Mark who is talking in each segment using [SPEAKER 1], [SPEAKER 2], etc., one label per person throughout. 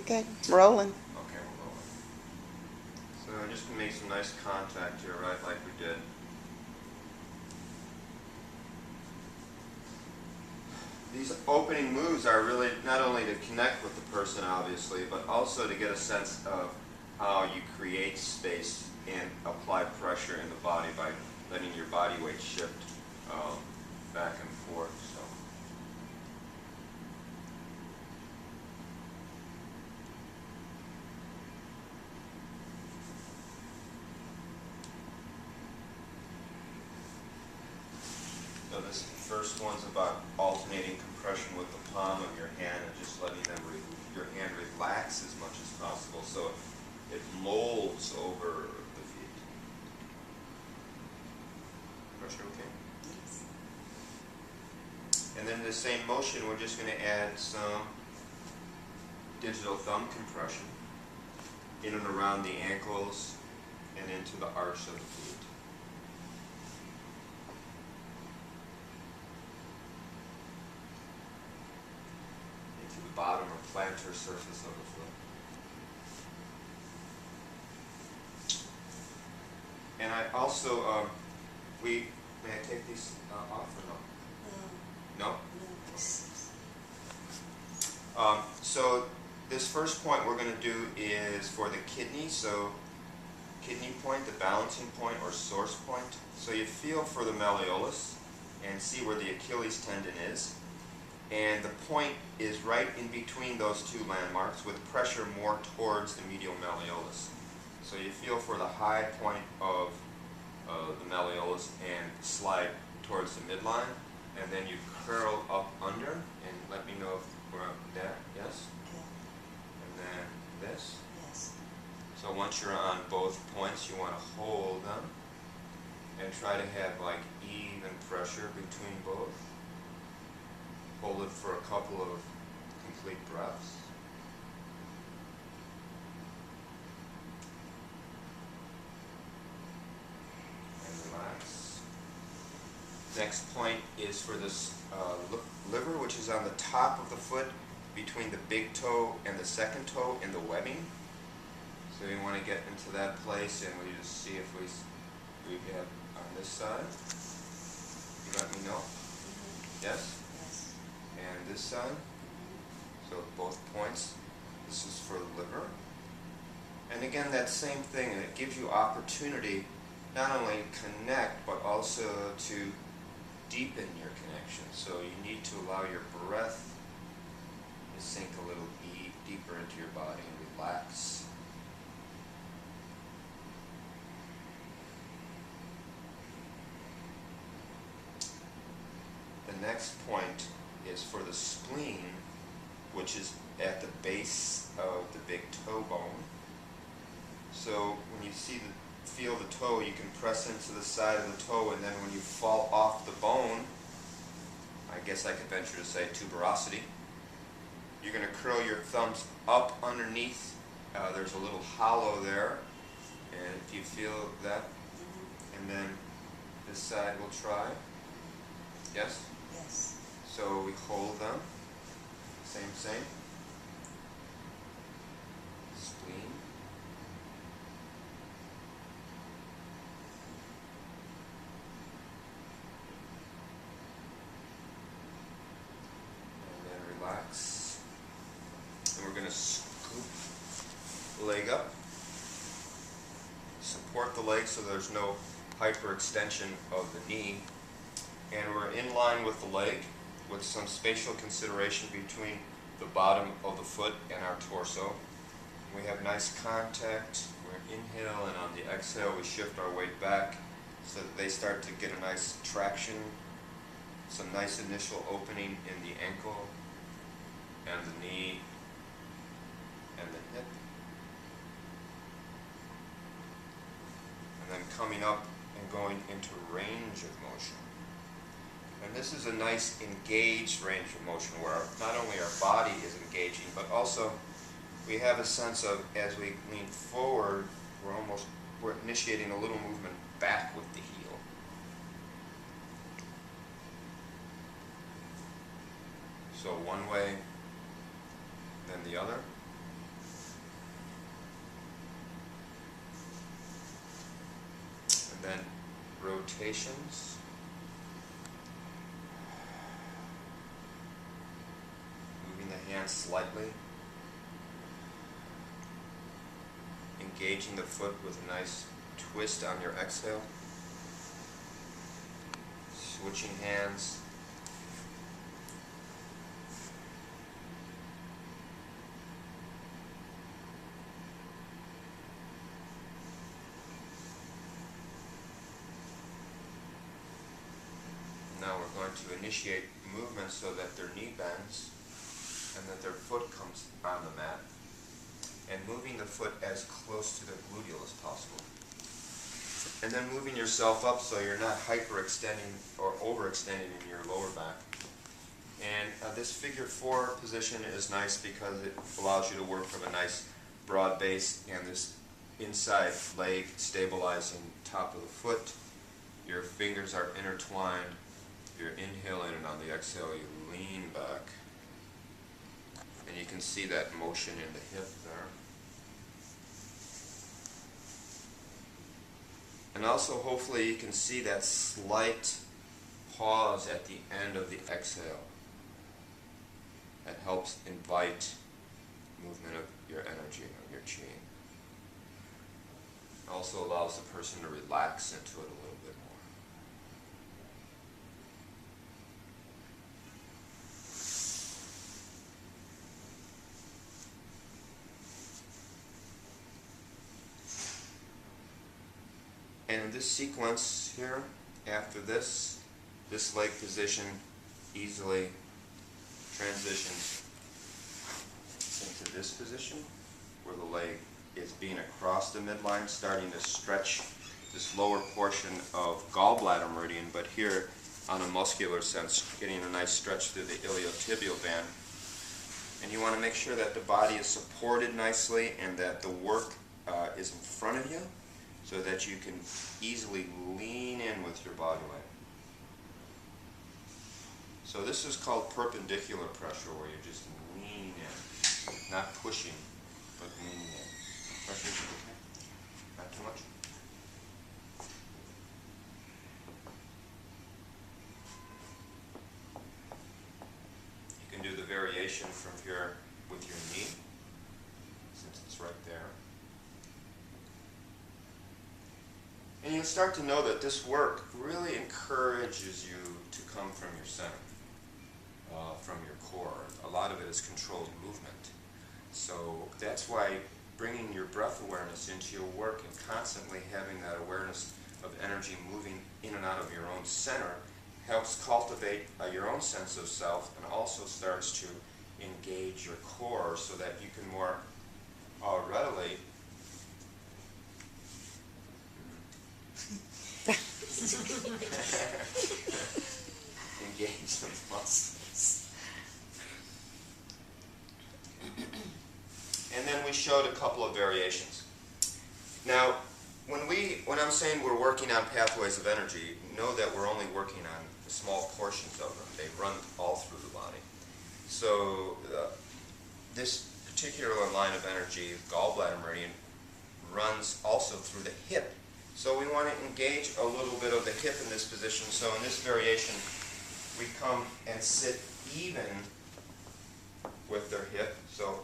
[SPEAKER 1] Okay, rolling.
[SPEAKER 2] Okay, we're rolling. So I'm just going to make some nice contact here, right, like we did. These opening moves are really not only to connect with the person, obviously, but also to get a sense of how you create space and apply pressure in the body by letting your body weight shift back and forth. So this first one's about alternating compression with the palm of your hand and just letting your hand relax as much as possible so it molds over the feet. Pressure okay?
[SPEAKER 1] Yes.
[SPEAKER 2] And then in the same motion, we're just going to add some digital thumb compression in and around the ankles and into the arch of the feet. Into the bottom or plantar surface of the foot. And I also, may I take these off or no? No? So this first point we're going to do is for the kidney. So kidney point, the balancing point or source point. So you feel for the malleolus and see where the Achilles tendon is. And the point is right in between those two landmarks with pressure more towards the medial malleolus. So you feel for the high point of the malleolus and slide towards the midline, and then you curl up under, and let me know if we're up there, yes?
[SPEAKER 1] Okay.
[SPEAKER 2] And then this.
[SPEAKER 1] Yes.
[SPEAKER 2] So once you're on both points, you want to hold them and try to have like even pressure between both. Hold it for a couple of complete breaths. Relax. Next point is for this liver, which is on the top of the foot between the big toe and the second toe in the webbing. So you want to get into that place, and we just see if we have on this side. You let me know.
[SPEAKER 1] Mm-hmm.
[SPEAKER 2] Yes?
[SPEAKER 1] Yes.
[SPEAKER 2] And this side. So both points. This is for the liver. And again, that same thing, it gives you opportunity not only connect, but also to deepen your connection. So you need to allow your breath to sink a little deeper into your body and relax. The next point is for the spleen, which is at the base of the big toe bone. So when you feel the toe, you can press into the side of the toe, and then when you fall off the bone, I guess I could venture to say tuberosity, you're going to curl your thumbs up underneath. There's a little hollow there, and if you feel that, and then this side we'll try. Yes?
[SPEAKER 1] Yes.
[SPEAKER 2] So we hold them. Same. Spleen. And then relax. And we're going to scoop the leg up. Support the leg so there's no hyperextension of the knee. And we're in line with the leg with some spatial consideration between the bottom of the foot and our torso. We have nice contact. We're inhale, and on the exhale we shift our weight back so that they start to get a nice traction, some nice initial opening in the ankle and the knee and the hip. And then coming up and going into range of motion. And this is a nice engaged range of motion where not only our body is engaging, but also we have a sense of, as we lean forward, we're initiating a little movement back with the heel. So one way, then the other. then rotations. Moving the hands slightly. Engaging the foot with a nice twist on your exhale. Switching hands. Now we're going to initiate movement so that their knee bends and that their foot comes on the mat, and moving the foot as close to the gluteal as possible. And then moving yourself up so you're not hyperextending or overextending in your lower back. And this figure 4 position is nice because it allows you to work from a nice broad base and this inside leg stabilizing top of the foot. Your fingers are intertwined. You're inhaling, and on the exhale you lean back. And you can see that motion in the hip there. And also hopefully you can see that slight pause at the end of the exhale. That helps invite movement of your energy, of your chi. It also allows the person to relax into it a little bit more. And in this sequence here, after this leg position easily transitions into this position where the leg is being across the midline, starting to stretch this lower portion of gallbladder meridian, but here on a muscular sense, getting a nice stretch through the iliotibial band. And you want to make sure that the body is supported nicely and that the work is in front of you, so that you can easily lean in with your body weight. So this is called perpendicular pressure, where you're just leaning in, not pushing, but leaning in. Pressure is okay? Not too much? You can do the variation from here with your knee, since it's right there. And you'll start to know that this work really encourages you to come from your center, from your core. A lot of it is controlled movement. So that's why bringing your breath awareness into your work and constantly having that awareness of energy moving in and out of your own center helps cultivate your own sense of self, and also starts to engage your core so that you can more readily engage the muscles. And then we showed a couple of variations. Now, when I'm saying we're working on pathways of energy, know that we're only working on small portions of them. They run all through the body. So this particular line of energy, gallbladder meridian, runs also through the hip. So we want to engage a little bit of the hip in this position. So in this variation, we come and sit even with their hip. So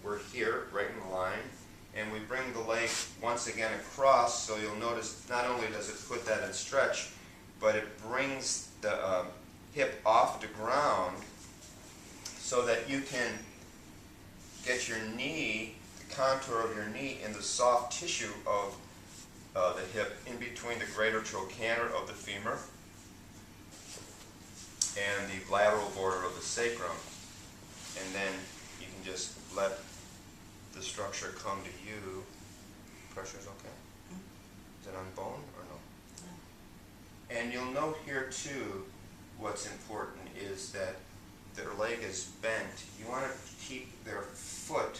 [SPEAKER 2] we're here, right in the line, and we bring the leg once again across. So you'll notice not only does it put that in stretch, but it brings the hip off the ground so that you can get your knee, the contour of your knee, in the soft tissue of the hip, in between the greater trochanter of the femur and the lateral border of the sacrum. And then you can just let the structure come to you. Pressure's okay? Is it on bone or no? And you'll note here too, what's important is that their leg is bent. You want to keep their foot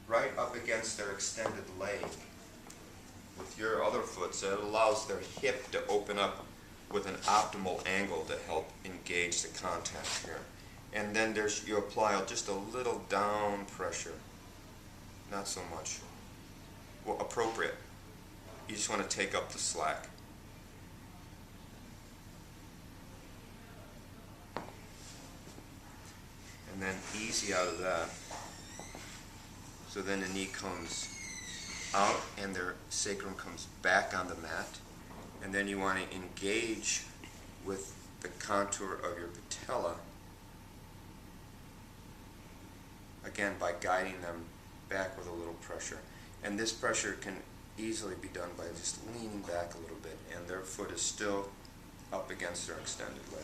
[SPEAKER 2] right up against their extended leg with your other foot, so it allows their hip to open up with an optimal angle to help engage the contact here. And then you apply just a little down pressure, not so much. Well, appropriate. You just want to take up the slack. then easy out of that. So then the knee comes out and their sacrum comes back on the mat. And then you want to engage with the contour of your patella, again by guiding them back with a little pressure. And this pressure can easily be done by just leaning back a little bit, and their foot is still up against their extended leg.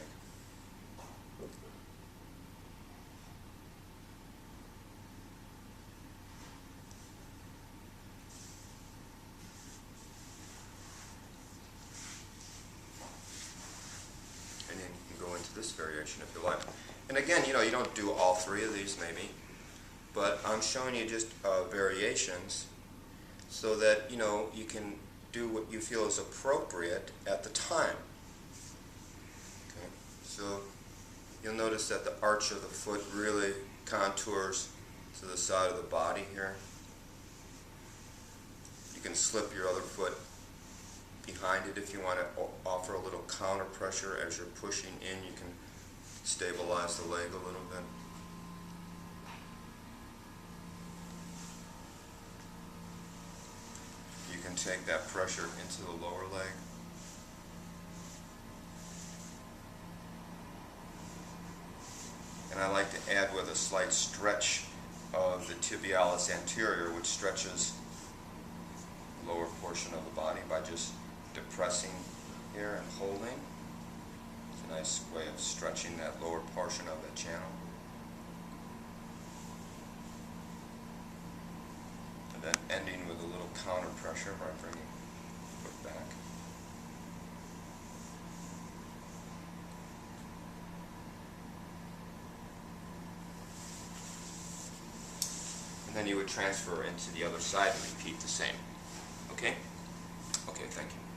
[SPEAKER 2] And then you can go into this variation if you like. And again, you don't do all three of these maybe, but I'm showing you just variations so that you can do what you feel is appropriate at the time. Okay? So you'll notice that the arch of the foot really contours to the side of the body here. You can slip your other foot behind it if you want to offer a little counter pressure as you're pushing in. You can stabilize the leg a little bit. You can take that pressure into the lower leg. And I like to add with a slight stretch of the tibialis anterior, which stretches the lower portion of the body by just depressing here and holding. It's a nice way of stretching that lower portion of the channel. And then ending with a little counter pressure by bringing the foot back. And then you would transfer into the other side and repeat the same. Okay? Okay, thank you.